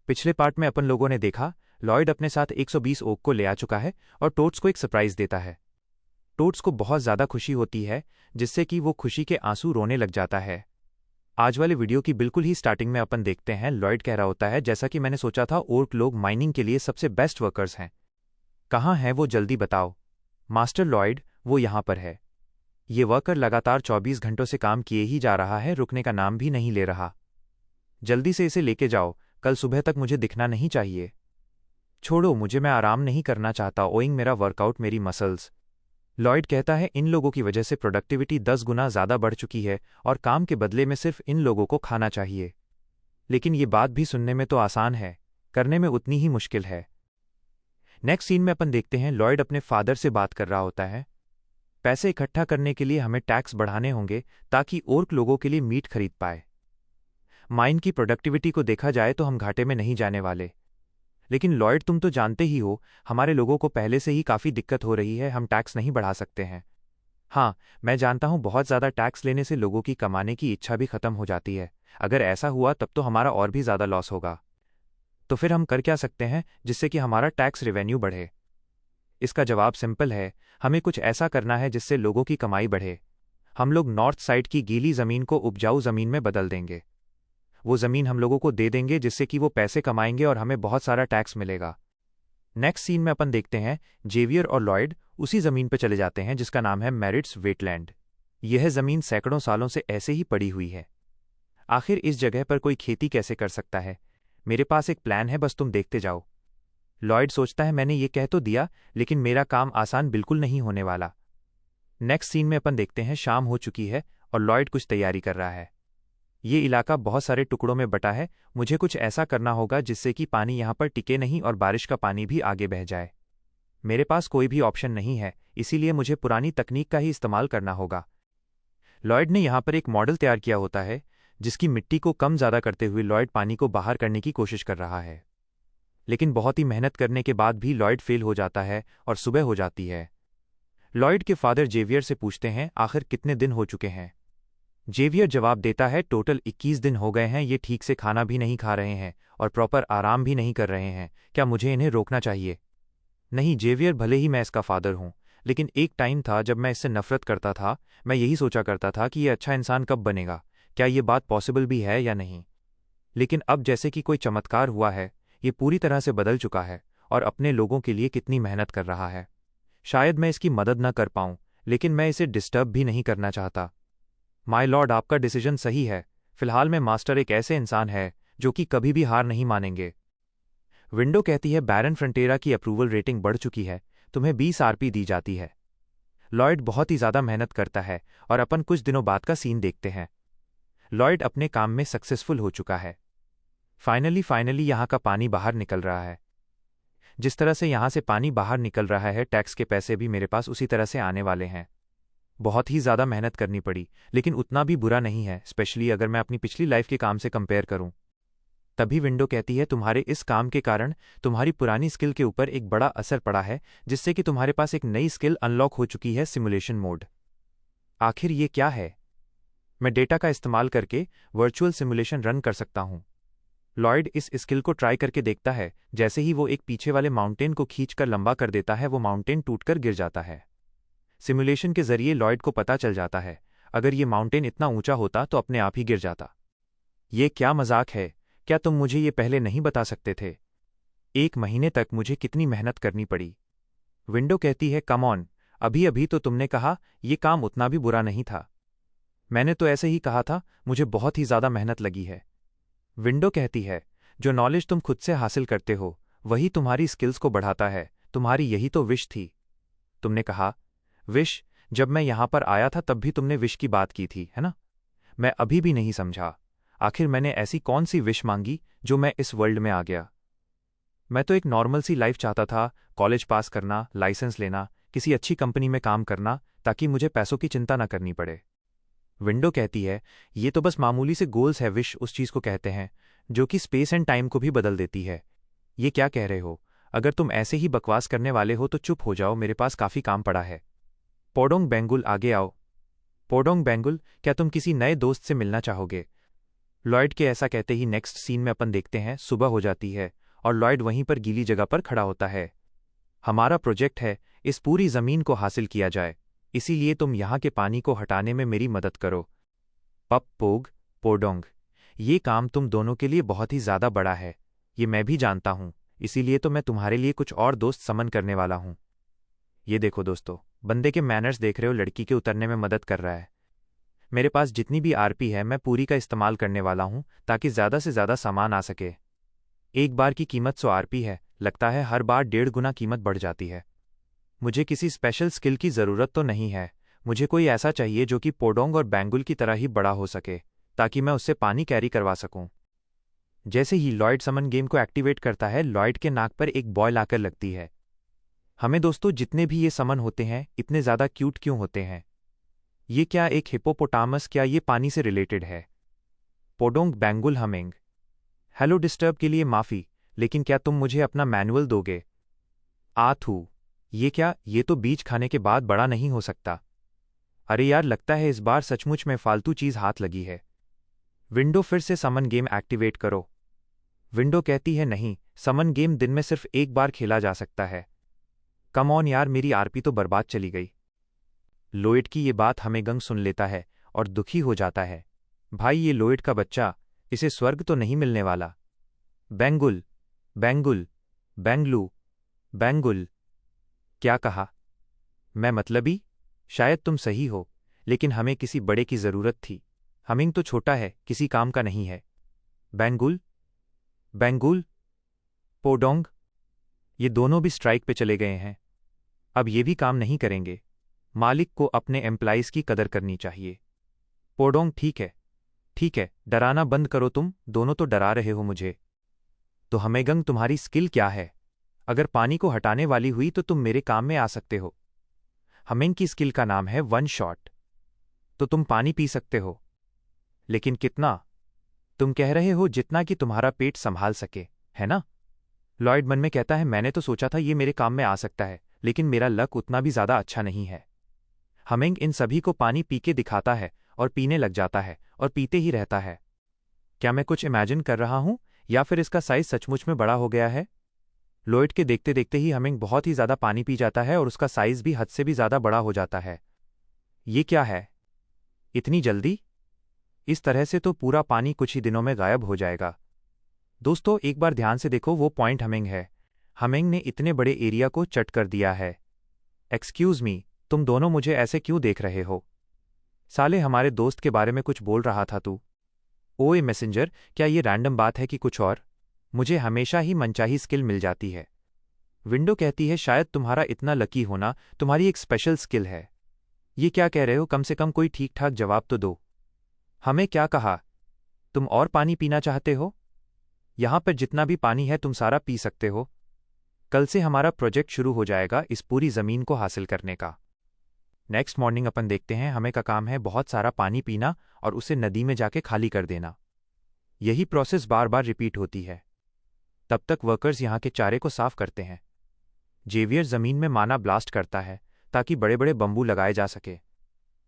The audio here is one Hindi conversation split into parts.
पिछले पार्ट में अपन लोगों ने देखा लॉयड अपने साथ 120 ओक को ले आ चुका है और टोट्स को एक सरप्राइज देता है। टोट्स को बहुत ज़्यादा खुशी होती है जिससे कि वो खुशी के आंसू रोने लग जाता है। आज वाले वीडियो की बिल्कुल ही स्टार्टिंग में अपन देखते हैं लॉयड कह रहा होता है, जैसा कि मैंने सोचा था ओर्क लोग माइनिंग के लिए सबसे बेस्ट वर्कर्स हैं। कहाँ हैं वो, जल्दी बताओ। मास्टर लॉयड, वो यहाँ पर है। ये वर्कर लगातार 24 घंटों से काम किए ही जा रहा है, रुकने का नाम भी नहीं ले रहा। जल्दी से इसे लेके जाओ, कल सुबह तक मुझे दिखना नहीं चाहिए। छोड़ो मुझे, मैं आराम नहीं करना चाहता, ओइंग मेरा वर्कआउट मेरी मसल्स। लॉयड कहता है इन लोगों की वजह से प्रोडक्टिविटी 10 गुना ज़्यादा बढ़ चुकी है और काम के बदले में सिर्फ इन लोगों को खाना चाहिए। लेकिन ये बात भी सुनने में तो आसान है, करने में उतनी ही मुश्किल है। नेक्स्ट सीन में अपन देखते हैं लॉयड अपने फादर से बात कर रहा होता है। पैसे इकट्ठा करने के लिए हमें टैक्स बढ़ाने होंगे ताकि ओर्क लोगों के लिए मीट खरीद पाए। माइन की प्रोडक्टिविटी को देखा जाए तो हम घाटे में नहीं जाने वाले। लेकिन लॉयड, तुम तो जानते ही हो हमारे लोगों को पहले से ही काफ़ी दिक्कत हो रही है, हम टैक्स नहीं बढ़ा सकते हैं। हाँ, मैं जानता हूँ बहुत ज़्यादा टैक्स लेने से लोगों की कमाने की इच्छा भी खत्म हो जाती है। अगर ऐसा हुआ तब तो हमारा और भी ज़्यादा लॉस होगा। तो फिर हम कर क्या सकते हैं जिससे कि हमारा टैक्स रेवेन्यू बढ़े? इसका जवाब सिंपल है, हमें कुछ ऐसा करना है जिससे लोगों की कमाई बढ़े। हम लोग नॉर्थ साइड की गीली ज़मीन को उपजाऊ ज़मीन में बदल देंगे। वो ज़मीन हम लोगों को दे देंगे जिससे कि वो पैसे कमाएंगे और हमें बहुत सारा टैक्स मिलेगा। नेक्स्ट सीन में अपन देखते हैं जेवियर और लॉयड उसी ज़मीन पर चले जाते हैं जिसका नाम है मेरिट्स वेटलैंड। यह ज़मीन सैकड़ों सालों से ऐसे ही पड़ी हुई है। आखिर इस जगह पर कोई खेती कैसे कर सकता है? मेरे पास एक प्लान है, बस तुम देखते जाओ। लॉयड सोचता है मैंने ये कह तो दिया, लेकिन मेरा काम आसान बिल्कुल नहीं होने वाला। नेक्स्ट सीन में अपन देखते हैं शाम हो चुकी है और लॉयड कुछ तैयारी कर रहा है। ये इलाका बहुत सारे टुकड़ों में बटा है, मुझे कुछ ऐसा करना होगा जिससे कि पानी यहाँ पर टिके नहीं और बारिश का पानी भी आगे बह जाए। मेरे पास कोई भी ऑप्शन नहीं है, इसीलिए मुझे पुरानी तकनीक का ही इस्तेमाल करना होगा। लॉयड ने यहाँ पर एक मॉडल तैयार किया होता है जिसकी मिट्टी को कम ज़्यादा करते हुए लॉयड पानी को बाहर करने की कोशिश कर रहा है। लेकिन बहुत ही मेहनत करने के बाद भी लॉयड फेल हो जाता है और सुबह हो जाती है। लॉयड के फादर जेवियर से पूछते हैं आखिर कितने दिन हो चुके हैं। जेवियर जवाब देता है टोटल 21 दिन हो गए हैं, ये ठीक से खाना भी नहीं खा रहे हैं और प्रॉपर आराम भी नहीं कर रहे हैं। क्या मुझे इन्हें रोकना चाहिए? नहीं जेवियर, भले ही मैं इसका फादर हूँ, लेकिन एक टाइम था जब मैं इससे नफरत करता था। मैं यही सोचा करता था कि ये अच्छा इंसान कब बनेगा, क्या ये बात पॉसिबल भी है या नहीं। लेकिन अब जैसे कि कोई चमत्कार हुआ है, ये पूरी तरह से बदल चुका है और अपने लोगों के लिए कितनी मेहनत कर रहा है। शायद मैं इसकी मदद न कर पाऊँ, लेकिन मैं इसे डिस्टर्ब भी नहीं करना चाहता। माय लॉर्ड, आपका डिसीजन सही है। फिलहाल में मास्टर एक ऐसे इंसान है जो कि कभी भी हार नहीं मानेंगे। विंडो कहती है बैरन फ्रंटेरा की अप्रूवल रेटिंग बढ़ चुकी है, तुम्हें 20 आरपी दी जाती है। लॉयड बहुत ही ज़्यादा मेहनत करता है और अपन कुछ दिनों बाद का सीन देखते हैं। लॉयड अपने काम में सक्सेसफुल हो चुका है। फाइनली यहाँ का पानी बाहर निकल रहा है। जिस तरह से यहाँ से पानी बाहर निकल रहा है, टैक्स के पैसे भी मेरे पास उसी तरह से आने वाले हैं। बहुत ही ज़्यादा मेहनत करनी पड़ी, लेकिन उतना भी बुरा नहीं है, स्पेशली अगर मैं अपनी पिछली लाइफ के काम से कंपेयर करूं। तभी विंडो कहती है तुम्हारे इस काम के कारण तुम्हारी पुरानी स्किल के ऊपर एक बड़ा असर पड़ा है, जिससे कि तुम्हारे पास एक नई स्किल अनलॉक हो चुकी है, सिमुलेशन मोड। आखिर ये क्या है? मैं डेटा का इस्तेमाल करके वर्चुअल सिमुलेशन रन कर सकता हूं। लॉयड इस स्किल को ट्राई करके देखता है। जैसे ही वो एक पीछे वाले माउंटेन को खींचकर लंबा कर देता है, वो माउंटेन टूटकर गिर जाता है। सिमुलेशन के जरिए लॉयड को पता चल जाता है अगर ये माउंटेन इतना ऊंचा होता तो अपने आप ही गिर जाता। ये क्या मजाक है? क्या तुम मुझे ये पहले नहीं बता सकते थे? 1 महीने तक मुझे कितनी मेहनत करनी पड़ी। विंडो कहती है कम ऑन, अभी अभी तो तुमने कहा ये काम उतना भी बुरा नहीं था। मैंने तो ऐसे ही कहा था, मुझे बहुत ही ज़्यादा मेहनत लगी है। विंडो कहती है जो नॉलेज तुम खुद से हासिल करते हो वही तुम्हारी स्किल्स को बढ़ाता है, तुम्हारी यही तो विश थी। तुमने कहा विश? जब मैं यहां पर आया था तब भी तुमने विश की बात की थी, है ना? मैं अभी भी नहीं समझा, आखिर मैंने ऐसी कौन सी विश मांगी जो मैं इस वर्ल्ड में आ गया? मैं तो एक नॉर्मल सी लाइफ चाहता था, कॉलेज पास करना, लाइसेंस लेना, किसी अच्छी कंपनी में काम करना ताकि मुझे पैसों की चिंता न करनी पड़े। विंडो कहती है ये तो बस मामूली से गोल्स है। विश उस चीज़ को कहते हैं जो कि स्पेस एंड टाइम को भी बदल देती है। ये क्या कह रहे हो? अगर तुम ऐसे ही बकवास करने वाले हो तो चुप हो जाओ, मेरे पास काफ़ी काम पड़ा है। पोडोंग बेंगुल, आगे आओ। पोडोंग बेंगुल, क्या तुम किसी नए दोस्त से मिलना चाहोगे? लॉयड के ऐसा कहते ही नेक्स्ट सीन में अपन देखते हैं सुबह हो जाती है और लॉयड वहीं पर गीली जगह पर खड़ा होता है। हमारा प्रोजेक्ट है इस पूरी जमीन को हासिल किया जाए, इसीलिए तुम यहाँ के पानी को हटाने में मेरी मदद करो। पप पोग पोडोंग, ये काम तुम दोनों के लिए बहुत ही ज्यादा बड़ा है, ये मैं भी जानता हूँ, इसीलिए तो मैं तुम्हारे लिए कुछ और दोस्त समन करने वाला हूँ। ये देखो दोस्तों, बंदे के मैनर्स देख रहे हो, लड़की के उतरने में मदद कर रहा है। मेरे पास जितनी भी आरपी है मैं पूरी का इस्तेमाल करने वाला हूँ ताकि ज़्यादा से ज़्यादा सामान आ सके। एक बार की कीमत 100 आरपी है, लगता है हर बार 1.5 गुना कीमत बढ़ जाती है। मुझे किसी स्पेशल स्किल की ज़रूरत तो नहीं है, मुझे कोई ऐसा चाहिए जो कि पोडोंग और बैंगुल की तरह ही बड़ा हो सके ताकि मैं उससे पानी कैरी करवा सकूं। जैसे ही लॉयड समन गेम को एक्टिवेट करता है, लॉयड के नाक पर एक बॉल आकर लगती है। हमें दोस्तों जितने भी ये समन होते हैं इतने ज़्यादा क्यूट क्यों होते हैं? ये क्या एक हिप्पोपोटामस, क्या ये पानी से रिलेटेड है? पोडोंग बैंगुल हमिंग, हेलो डिस्टर्ब के लिए माफ़ी, लेकिन क्या तुम मुझे अपना मैनुअल दोगे? आथू, ये क्या, ये तो बीज खाने के बाद बड़ा नहीं हो सकता। अरे यार, लगता है इस बार सचमुच में फालतू चीज़ हाथ लगी है। विंडो फिर से समन गेम एक्टिवेट करो। विंडो कहती है नहीं, समन गेम दिन में सिर्फ एक बार खेला जा सकता है। कम ऑन यार, मेरी आरपी तो बर्बाद चली गई। लोएड की ये बात हमेगंग सुन लेता है और दुखी हो जाता है। भाई, ये लोएड का बच्चा, इसे स्वर्ग तो नहीं मिलने वाला। बैंगुल बैंगुल बैंगलू बैंगुल, क्या कहा? मैं मतलबी? शायद तुम सही हो, लेकिन हमें किसी बड़े की ज़रूरत थी। हमिंग तो छोटा है, किसी काम का नहीं है। बैंगुल बैंगुल पोडोंग, ये दोनों भी स्ट्राइक पे चले गए हैं, अब ये भी काम नहीं करेंगे। मालिक को अपने एम्प्लॉइज़ की कदर करनी चाहिए। पोडोंग, ठीक है, डराना बंद करो, तुम दोनों तो डरा रहे हो मुझे। तो हमेगंग, तुम्हारी स्किल क्या है? अगर पानी को हटाने वाली हुई तो तुम मेरे काम में आ सकते हो। हमिंग की स्किल का नाम है वन शॉट। तो तुम पानी पी सकते हो, लेकिन कितना? तुम कह रहे हो जितना कि तुम्हारा पेट संभाल सके, है ना? लॉयड मन में कहता है, मैंने तो सोचा था ये मेरे काम में आ सकता है, लेकिन मेरा लक उतना भी ज़्यादा अच्छा नहीं है। हमिंग इन सभी को पानी पी के दिखाता है और पीने लग जाता है और पीते ही रहता है। क्या मैं कुछ इमेजिन कर रहा हूं, या फिर इसका साइज सचमुच में बड़ा हो गया है? लॉयड के देखते देखते ही हमिंग बहुत ही ज़्यादा पानी पी जाता है और उसका साइज भी हद से भी ज़्यादा बड़ा हो जाता है। ये क्या है, इतनी जल्दी? इस तरह से तो पूरा पानी कुछ ही दिनों में गायब हो जाएगा। दोस्तों, एक बार ध्यान से देखो, वो पॉइंट हमिंग है। हमिंग ने इतने बड़े एरिया को चट कर दिया है। एक्सक्यूज़ मी, तुम दोनों मुझे ऐसे क्यों देख रहे हो? साले, हमारे दोस्त के बारे में कुछ बोल रहा था तू। ओए मैसेंजर, क्या ये रैंडम बात है कि कुछ और? मुझे हमेशा ही मनचाही स्किल मिल जाती है। विंडो कहती है, शायद तुम्हारा इतना लकी होना तुम्हारी एक स्पेशल स्किल है। ये क्या कह रहे हो? कम से कम कोई ठीक ठाक जवाब तो दो। हमें क्या कहा? तुम और पानी पीना चाहते हो? यहां पर जितना भी पानी है तुम सारा पी सकते हो। कल से हमारा प्रोजेक्ट शुरू हो जाएगा इस पूरी जमीन को हासिल करने का। नेक्स्ट मॉर्निंग अपन देखते हैं, हमें का काम है बहुत सारा पानी पीना और उसे नदी में जाके खाली कर देना। यही प्रोसेस बार बार रिपीट होती है। तब तक वर्कर्स यहाँ के चारे को साफ करते हैं। जेवियर जमीन में माना ब्लास्ट करता है ताकि बड़े बड़े बंबू लगाए जा सके।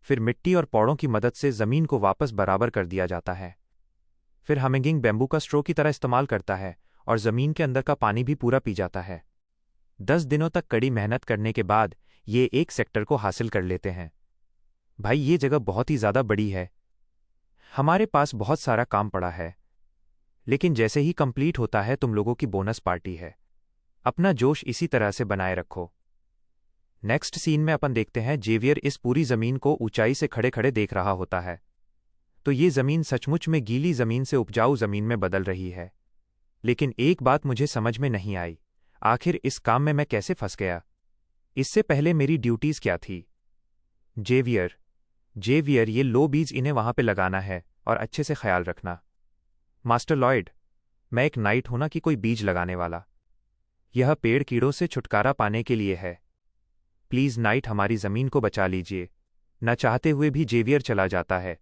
फिर मिट्टी और पौड़ों की मदद से जमीन को वापस बराबर कर दिया जाता है। फिर हमिंगिंग बैम्बू का स्ट्रो की तरह इस्तेमाल करता है और जमीन के अंदर का पानी भी पूरा पी जाता है। 10 दिनों तक कड़ी मेहनत करने के बाद ये एक सेक्टर को हासिल कर लेते हैं। भाई, ये जगह बहुत ही ज़्यादा बड़ी है, हमारे पास बहुत सारा काम पड़ा है, लेकिन जैसे ही कंप्लीट होता है तुम लोगों की बोनस पार्टी है। अपना जोश इसी तरह से बनाए रखो। नेक्स्ट सीन में अपन देखते हैं, जेवियर इस पूरी जमीन को ऊंचाई से खड़े खड़े देख रहा होता है। तो ये जमीन सचमुच में गीली जमीन से उपजाऊ जमीन में बदल रही है। लेकिन एक बात मुझे समझ में नहीं आई, आखिर इस काम में मैं कैसे फंस गया? इससे पहले मेरी ड्यूटीज क्या थी? जेवियर, ये लो बीज इन्हें वहां पे लगाना है और अच्छे से ख्याल रखना। मास्टर लॉयड, मैं एक नाइट हूं ना कि कोई बीज लगाने वाला। यह पेड़ कीड़ों से छुटकारा पाने के लिए है। प्लीज नाइट, हमारी जमीन को बचा लीजिए। न चाहते हुए भी जेवियर चला जाता है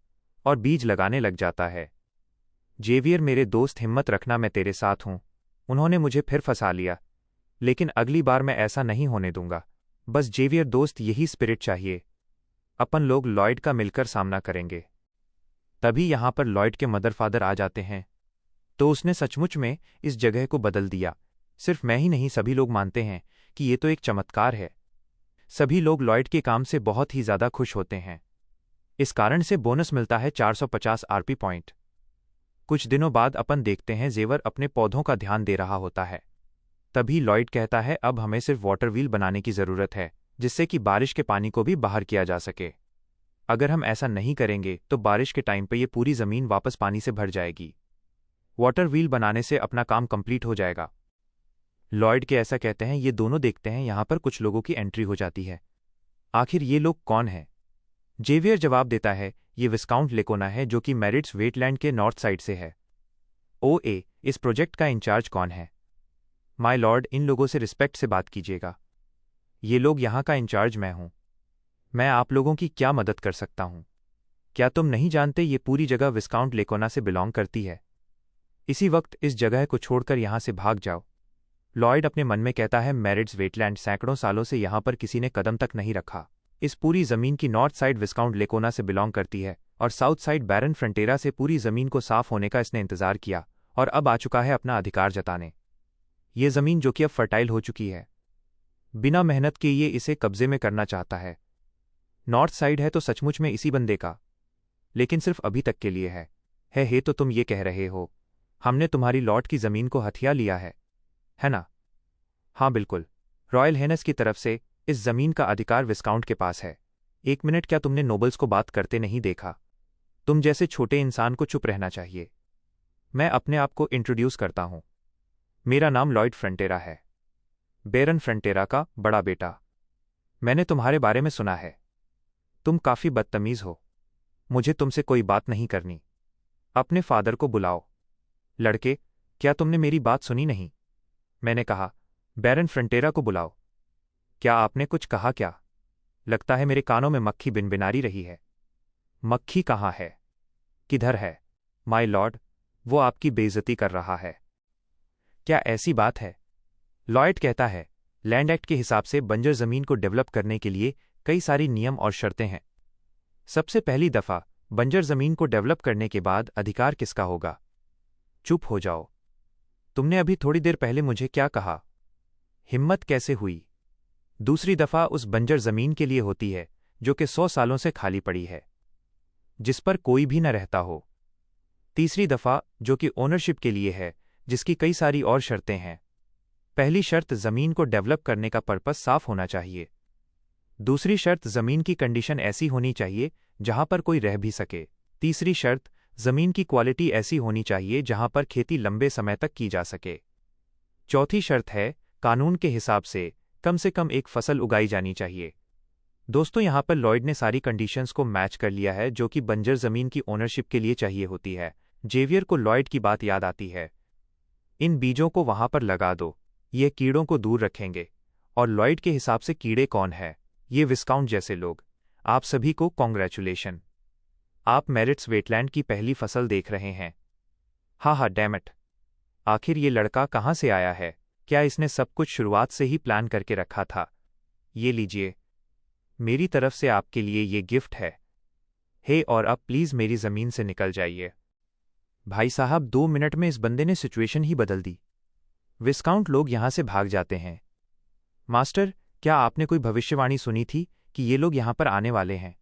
और बीज लगाने लग जाता है। जेवियर मेरे दोस्त, हिम्मत रखना, मैं तेरे साथ हूं। उन्होंने मुझे फिर फंसा लिया, लेकिन अगली बार मैं ऐसा नहीं होने दूंगा। बस जेवियर दोस्त, यही स्पिरिट चाहिए। अपन लोग लॉयड का मिलकर सामना करेंगे। तभी यहाँ पर लॉयड के मदर फादर आ जाते हैं। तो उसने सचमुच में इस जगह को बदल दिया। सिर्फ मैं ही नहीं, सभी लोग मानते हैं कि ये तो एक चमत्कार है। सभी लोग लॉयड के काम से बहुत ही ज़्यादा खुश होते हैं। इस कारण से बोनस मिलता है 450 आरपी पॉइंट। कुछ दिनों बाद अपन देखते हैं जेवर अपने पौधों का ध्यान दे रहा होता है। तभी लॉयड कहता है अब हमें सिर्फ वाटर व्हील बनाने की ज़रूरत है, जिससे कि बारिश के पानी को भी बाहर किया जा सके। अगर हम ऐसा नहीं करेंगे तो बारिश के टाइम पर यह पूरी ज़मीन वापस पानी से भर जाएगी। वाटर व्हील बनाने से अपना काम कंप्लीट हो जाएगा। लॉयड के ऐसा कहते हैं। ये दोनों देखते हैं यहाँ पर कुछ लोगों की एंट्री हो जाती है। आखिर ये लोग कौन हैं? जेवियर जवाब देता है, ये विस्काउंट लेकोना है जो कि मेरिट्स वेटलैंड के नॉर्थ साइड से है। ओए, इस प्रोजेक्ट का इंचार्ज कौन है? माय लॉर्ड, इन लोगों से रिस्पेक्ट से बात कीजिएगा। ये लोग यहाँ का इंचार्ज मैं हूँ। मैं आप लोगों की क्या मदद कर सकता हूँ? क्या तुम नहीं जानते ये पूरी जगह विस्काउंट लेकोना से बिलोंग करती है? इसी वक्त इस जगह को छोड़कर यहाँ से भाग जाओ। लॉयड अपने मन में कहता है, मेरिट्स वेटलैंड सैकड़ों सालों से यहाँ पर किसी ने कदम तक नहीं रखा। इस पूरी जमीन की नॉर्थ साइड विस्काउंट लेकोना से बिलोंग करती है और साउथ साइड बैरन फ्रंटेरा से पूरी जमीन को साफ होने का इसने इंतजार किया और अब आ चुका है अपना अधिकार जताने। ये जमीन जो कि अब फर्टाइल हो चुकी है, बिना मेहनत के ये इसे कब्जे में करना चाहता है। नॉर्थ साइड है तो सचमुच में इसी बंदे का, लेकिन सिर्फ अभी तक के लिए है तो तुम ये कह रहे हो हमने तुम्हारी लॉट की जमीन को हथिया लिया है ना? हाँ बिल्कुल। रॉयल हेनेस की तरफ से इस जमीन का अधिकार विस्काउंट के पास है। एक मिनट, क्या तुमने नोबल्स को बात करते नहीं देखा? तुम जैसे छोटे इंसान को चुप रहना चाहिए। मैं अपने आप को इंट्रोड्यूस करता हूं। मेरा नाम लॉयड फ्रंटेरा है, बेरन फ्रंटेरा का बड़ा बेटा। मैंने तुम्हारे बारे में सुना है। तुम काफी बदतमीज हो। मुझे तुमसे कोई बात नहीं करनी। अपने फादर को बुलाओ। लड़के, क्या तुमने मेरी बात सुनी नहीं? मैंने कहा, बैरन फ्रंटेरा को बुलाओ। क्या आपने कुछ कहा क्या? लगता है मेरे कानों में मक्खी बिनबिनारी रही है। मक्खी कहाँ है? किधर है? माय लॉर्ड, वो आपकी बेइज्जती कर रहा है। क्या ऐसी बात है? लॉयड कहता है, लैंड एक्ट के हिसाब से बंजर जमीन को डेवलप करने के लिए कई सारी नियम और शर्तें हैं। सबसे पहली दफा बंजर जमीन को डेवलप करने के बाद अधिकार किसका होगा? चुप हो जाओ। तुमने अभी थोड़ी देर पहले मुझे क्या कहा? हिम्मत कैसे हुई? दूसरी दफा उस बंजर जमीन के लिए होती है जो कि 100 सालों से खाली पड़ी है, जिस पर कोई भी न रहता हो। तीसरी दफा जो कि ओनरशिप के लिए है, जिसकी कई सारी और शर्तें हैं। पहली शर्त, जमीन को डेवलप करने का पर्पस साफ होना चाहिए। दूसरी शर्त, जमीन की कंडीशन ऐसी होनी चाहिए जहां पर कोई रह भी सके। तीसरी शर्त, जमीन की क्वालिटी ऐसी होनी चाहिए जहां पर खेती लंबे समय तक की जा सके। चौथी शर्त है, कानून के हिसाब से कम एक फसल उगाई जानी चाहिए। दोस्तों, यहां पर लॉयड ने सारी कंडीशंस को मैच कर लिया है जो कि बंजर जमीन की ओनरशिप के लिए चाहिए होती है। जेवियर को लॉयड की बात याद आती है। इन बीजों को वहां पर लगा दो, ये कीड़ों को दूर रखेंगे। और लॉयड के हिसाब से कीड़े कौन है? ये विस्काउंट जैसे लोग। आप सभी को कॉन्ग्रेचुलेशन, आप मेरिट्स वेटलैंड की पहली फसल देख रहे हैं। हाँ, डैम इट। आखिर ये लड़का कहाँ से आया है? क्या इसने सब कुछ शुरुआत से ही प्लान करके रखा था? ये लीजिए, मेरी तरफ से आपके लिए ये गिफ्ट है। और अब प्लीज मेरी जमीन से निकल जाइए। भाई साहब, 2 मिनट में इस बंदे ने सिचुएशन ही बदल दी। विस्काउंट लोग यहां से भाग जाते हैं। मास्टर, क्या आपने कोई भविष्यवाणी सुनी थी कि ये लोग यहां पर आने वाले हैं?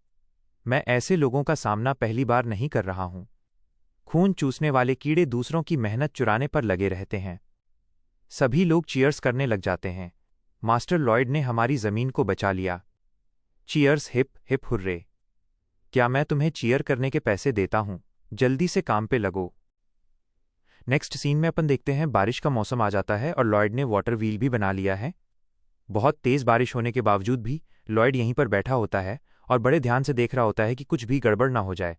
मैं ऐसे लोगों का सामना पहली बार नहीं कर रहा हूं। खून चूसने वाले कीड़े दूसरों की मेहनत चुराने पर लगे रहते हैं। सभी लोग चीयर्स करने लग जाते हैं। मास्टर लॉयड ने हमारी जमीन को बचा लिया। Cheers, hip hip hurray. क्या मैं तुम्हें चीयर करने के पैसे देता हूं? जल्दी से काम पे लगो। नेक्स्ट सीन में अपन देखते हैं बारिश का मौसम आ जाता है और लॉयड ने वाटर व्हील भी बना लिया है। बहुत तेज बारिश होने के बावजूद भी लॉयड यहीं पर बैठा होता है और बड़े ध्यान से देख रहा होता है कि कुछ भी गड़बड़ ना हो जाए।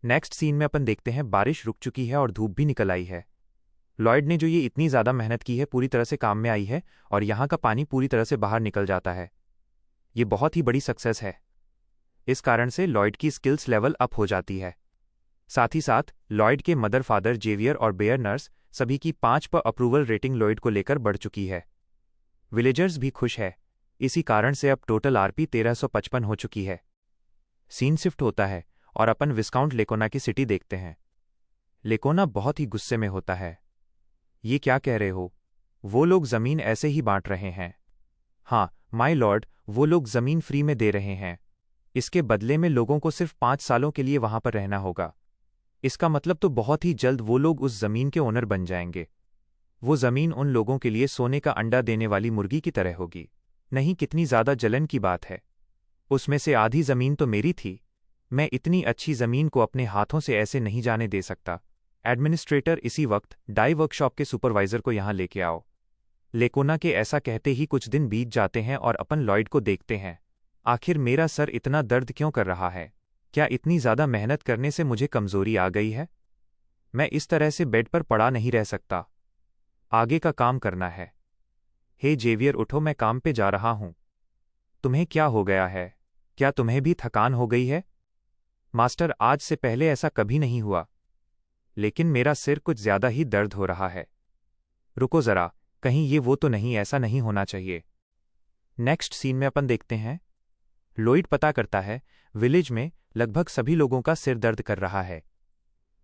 नेक्स्ट सीन में अपन देखते हैं बारिश रुक चुकी है और धूप भी निकल आई है। लॉयड ने जो ये इतनी ज़्यादा मेहनत की है पूरी तरह से काम में आई है और यहाँ का पानी पूरी तरह से बाहर निकल जाता है। ये बहुत ही बड़ी सक्सेस है। इस कारण से लॉयड की स्किल्स लेवल अप हो जाती है। साथ ही साथ लॉयड के मदर फादर जेवियर और बेयर नर्स सभी की 5 पर अप्रूवल रेटिंग लॉयड को लेकर बढ़ चुकी है। विलेजर्स भी खुश है। इसी कारण से अब टोटल आरपी 1355 हो चुकी है। सीन शिफ्ट होता है और अपन विस्काउंट लेकोना की सिटी देखते हैं। लेकोना बहुत ही गुस्से में होता है। ये क्या कह रहे हो? वो लोग जमीन ऐसे ही बांट रहे हैं। हाँ माय लॉर्ड, वो लोग जमीन फ्री में दे रहे हैं। इसके बदले में लोगों को सिर्फ 5 सालों के लिए वहां पर रहना होगा। इसका मतलब तो बहुत ही जल्द वो लोग उस जमीन के ओनर बन जाएंगे। वो जमीन उन लोगों के लिए सोने का अंडा देने वाली मुर्गी की तरह होगी। नहीं, कितनी ज्यादा जलन की बात है। उसमें से आधी जमीन तो मेरी थी। मैं इतनी अच्छी जमीन को अपने हाथों से ऐसे नहीं जाने दे सकता। एडमिनिस्ट्रेटर, इसी वक्त डाई वर्कशॉप के सुपरवाइजर को यहां लेके आओ। लेकोना के ऐसा कहते ही कुछ दिन बीत जाते हैं और अपन लॉयड को देखते हैं। आखिर मेरा सर इतना दर्द क्यों कर रहा है? क्या इतनी ज्यादा मेहनत करने से मुझे कमजोरी आ गई है? मैं इस तरह से बेड पर पड़ा नहीं रह सकता। आगे का काम करना है। हे जेवियर, उठो, मैं काम पे जा रहा हूं। तुम्हें क्या हो गया है? क्या तुम्हें भी थकान हो गई है? मास्टर, आज से पहले ऐसा कभी नहीं हुआ, लेकिन मेरा सिर कुछ ज्यादा ही दर्द हो रहा है। रुको जरा, कहीं ये वो तो नहीं? ऐसा नहीं होना चाहिए। नेक्स्ट सीन में अपन देखते हैं, लॉयड पता करता है विलेज में लगभग सभी लोगों का सिर दर्द कर रहा है।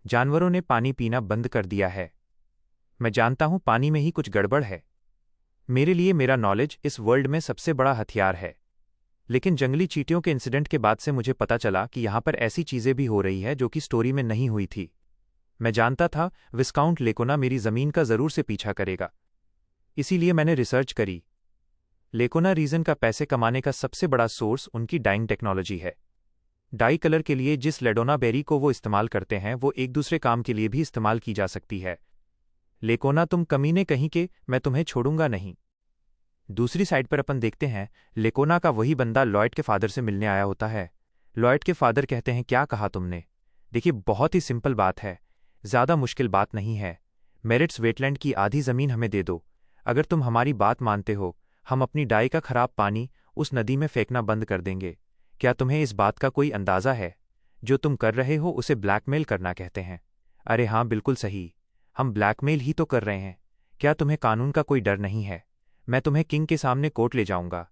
जानवरों ने पानी पीना बंद कर दिया है। मैं जानता हूं पानी में ही कुछ गड़बड़ है। मेरे लिए मेरा नॉलेज इस वर्ल्ड में सबसे बड़ा हथियार है। लेकिन जंगली चींटियों के इंसिडेंट के बाद से मुझे पता चला कि यहां पर ऐसी चीजें भी हो रही है जो कि स्टोरी में नहीं हुई थी। मैं जानता था विस्काउंट लेकोना मेरी जमीन का जरूर से पीछा करेगा, इसीलिए मैंने रिसर्च करी। लेकोना रीजन का पैसे कमाने का सबसे बड़ा सोर्स उनकी डाइंग टेक्नोलॉजी है। डाई कलर के लिए जिस लेडोना बेरी को वो इस्तेमाल करते हैं वो एक दूसरे काम के लिए भी इस्तेमाल की जा सकती है। लेकोना, तुम कमीने कहीं के, मैं तुम्हें छोड़ूंगा नहीं। दूसरी साइड पर अपन देखते हैं, लेकोना का वही बंदा लॉयड के फादर से मिलने आया होता है। लॉयड के फादर कहते हैं, क्या कहा तुमने? देखिए, बहुत ही सिंपल बात है, ज्यादा मुश्किल बात नहीं है। मेरिट्स वेटलैंड की आधी जमीन हमें दे दो। अगर तुम हमारी बात मानते हो, हम अपनी डाई का खराब पानी उस नदी में फेंकना बंद कर देंगे। क्या तुम्हें इस बात का कोई अंदाजा है? जो तुम कर रहे हो उसे ब्लैकमेल करना कहते हैं। अरे हाँ, बिल्कुल सही, हम ब्लैकमेल ही तो कर रहे हैं। क्या तुम्हें कानून का कोई डर नहीं है? मैं तुम्हें किंग के सामने कोर्ट ले जाऊंगा।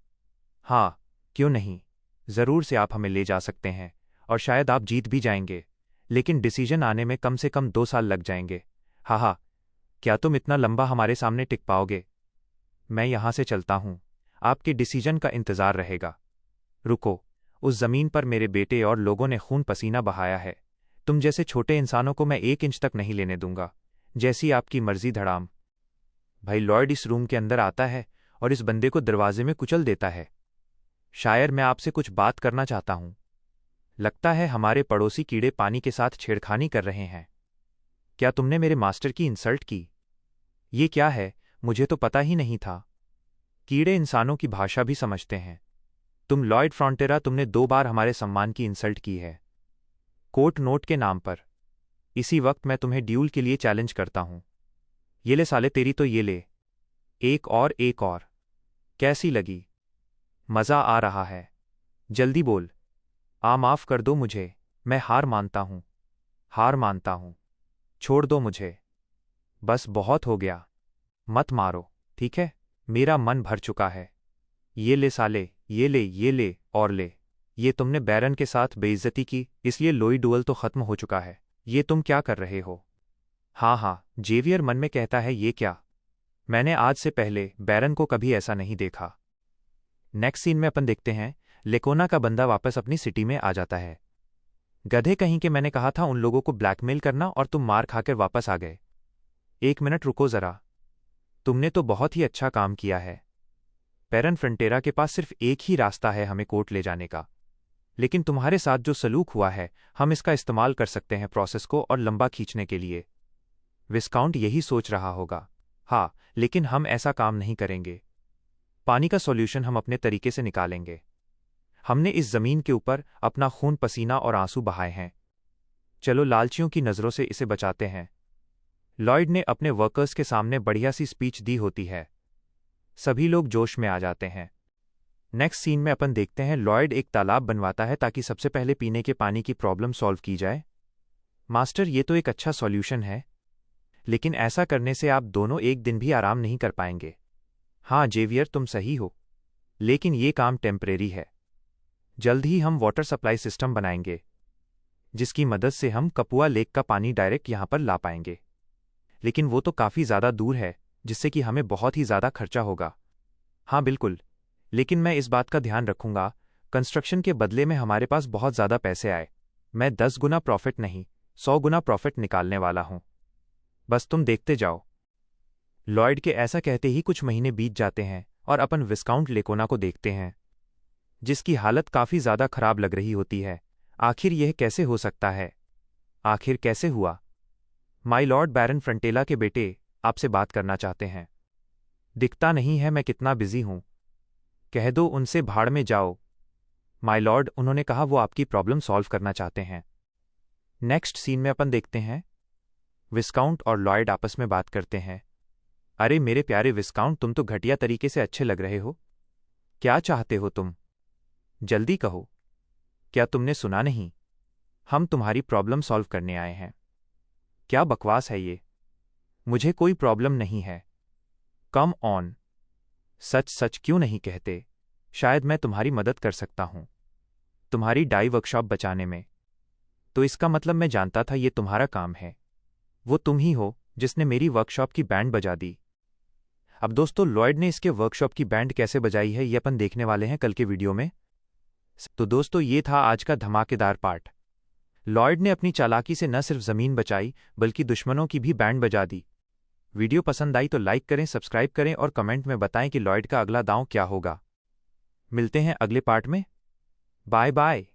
हाँ, क्यों नहीं, जरूर से आप हमें ले जा सकते हैं और शायद आप जीत भी जाएंगे, लेकिन डिसीजन आने में कम से कम 2 साल लग जाएंगे। हाँ, क्या तुम इतना लंबा हमारे सामने टिक पाओगे? मैं यहां से चलता हूं, आपके डिसीजन का इंतजार रहेगा। रुको, उस जमीन पर मेरे बेटे और लोगों ने खून पसीना बहाया है। तुम जैसे छोटे इंसानों को मैं 1 इंच तक नहीं लेने दूंगा। जैसी आपकी मर्जी धड़ाम। भाई लॉयड इस रूम के अंदर आता है और इस बंदे को दरवाजे में कुचल देता है। शायर, मैं आपसे कुछ बात करना चाहता हूं। लगता है हमारे पड़ोसी कीड़े पानी के साथ छेड़खानी कर रहे हैं। क्या तुमने मेरे मास्टर की इंसल्ट की? ये क्या है, मुझे तो पता ही नहीं था। कीड़े इंसानों की भाषा भी समझते हैं। तुम लॉयड फ्रॉन्टेरा, तुमने 2 बार हमारे सम्मान की इंसल्ट की है, कोर्ट नोट के नाम पर। इसी वक्त मैं तुम्हें ड्यूल के लिए चैलेंज करता हूं। ये ले साले, तेरी तो ये ले। एक और, एक और। कैसी लगी? मजा आ रहा है? जल्दी बोल। माफ कर दो मुझे, मैं हार मानता हूं। हार मानता हूं, छोड़ दो मुझे। बस बहुत हो गया, मत मारो, ठीक है? मेरा मन भर चुका है। ये ले साले, ये ले, ये ले और ले। ये तुमने बैरन के साथ बेइज्जती की, इसलिए लोई डुअल तो खत्म हो चुका है। ये तुम क्या कर रहे हो? हाँ, जेवियर मन में कहता है, ये क्या? मैंने आज से पहले बैरन को कभी ऐसा नहीं देखा। नेक्स्ट सीन में अपन देखते हैं, लेकोना का बंदा वापस अपनी सिटी में आ जाता है। गधे कहीं के, मैंने कहा था उन लोगों को ब्लैकमेल करना और तुम मार खाकर वापस आ गए। 1 मिनट रुको जरा, तुमने तो बहुत ही अच्छा काम किया है। बैरन फ्रंटेरा के पास सिर्फ एक ही रास्ता है हमें कोर्ट ले जाने का, लेकिन तुम्हारे साथ जो सलूक हुआ है, हम इसका इस्तेमाल कर सकते हैं प्रोसेस को और लंबा खींचने के लिए। विस्काउंट यही सोच रहा होगा। हाँ, लेकिन हम ऐसा काम नहीं करेंगे। पानी का सॉल्यूशन हम अपने तरीके से निकालेंगे। हमने इस जमीन के ऊपर अपना खून पसीना और आंसू बहाए हैं। चलो लालचियों की नजरों से इसे बचाते हैं। लॉयड ने अपने वर्कर्स के सामने बढ़िया सी स्पीच दी होती है। सभी लोग जोश में आ जाते हैं। नेक्स्ट सीन में अपन देखते हैं, लॉयड एक तालाब बनवाता है ताकि सबसे पहले पीने के पानी की प्रॉब्लम सॉल्व की जाए। मास्टर, ये तो एक अच्छा सॉल्यूशन है, लेकिन ऐसा करने से आप दोनों एक दिन भी आराम नहीं कर पाएंगे। हाँ जेवियर, तुम सही हो, लेकिन ये काम टेम्परेरी है। जल्द ही हम वाटर सप्लाई सिस्टम बनाएंगे। जिसकी मदद से हम कपुआ लेक का पानी डायरेक्ट यहाँ पर ला पाएंगे। लेकिन वो तो काफ़ी ज़्यादा दूर है, जिससे कि हमें बहुत ही ज़्यादा खर्चा होगा। हाँ बिल्कुल, लेकिन मैं इस बात का ध्यान रखूंगा, कंस्ट्रक्शन के बदले में हमारे पास बहुत ज़्यादा पैसे आए। मैं 10 गुना प्रॉफिट नहीं, 100 गुना प्रॉफिट निकालने वाला हूँ। बस तुम देखते जाओ। लॉयड के ऐसा कहते ही कुछ महीने बीत जाते हैं और अपन विस्काउंट लेकोना को देखते हैं, जिसकी हालत काफ़ी ज़्यादा खराब लग रही होती है। आखिर यह कैसे हो सकता है? आखिर कैसे हुआ? माय लॉर्ड बैरन फ्रंटेला के बेटे आपसे बात करना चाहते हैं। दिखता नहीं है मैं कितना बिजी हूं। कह दो उनसे भाड़ में जाओ। माय लॉर्ड, उन्होंने कहा वो आपकी प्रॉब्लम सॉल्व करना चाहते हैं। नेक्स्ट सीन में अपन देखते हैं विस्काउंट और लॉयड आपस में बात करते हैं। अरे मेरे प्यारे विस्काउंट, तुम तो घटिया तरीके से अच्छे लग रहे हो। क्या चाहते हो तुम? जल्दी कहो। क्या तुमने सुना नहीं? हम तुम्हारी प्रॉब्लम सॉल्व करने आए हैं। क्या बकवास है ये? मुझे कोई प्रॉब्लम नहीं है। Come on. सच सच क्यों नहीं कहते? शायद मैं तुम्हारी मदद कर सकता हूं, तुम्हारी डाई वर्कशॉप बचाने में। तो इसका मतलब मैं जानता था ये तुम्हारा काम है। वो तुम ही हो जिसने मेरी वर्कशॉप की बैंड बजा दी। अब दोस्तों, लॉयड ने इसके वर्कशॉप की बैंड कैसे बजाई है ये अपन देखने वाले हैं कल के वीडियो में। तो दोस्तों, ये था आज का धमाकेदार पार्ट। लॉयड ने अपनी चालाकी से न सिर्फ जमीन बचाई बल्कि दुश्मनों की भी बैंड बजा दी। वीडियो पसंद आई तो लाइक करें, सब्सक्राइब करें और कमेंट में बताएं कि लॉयड का अगला दांव क्या होगा। मिलते हैं अगले पार्ट में। Bye bye.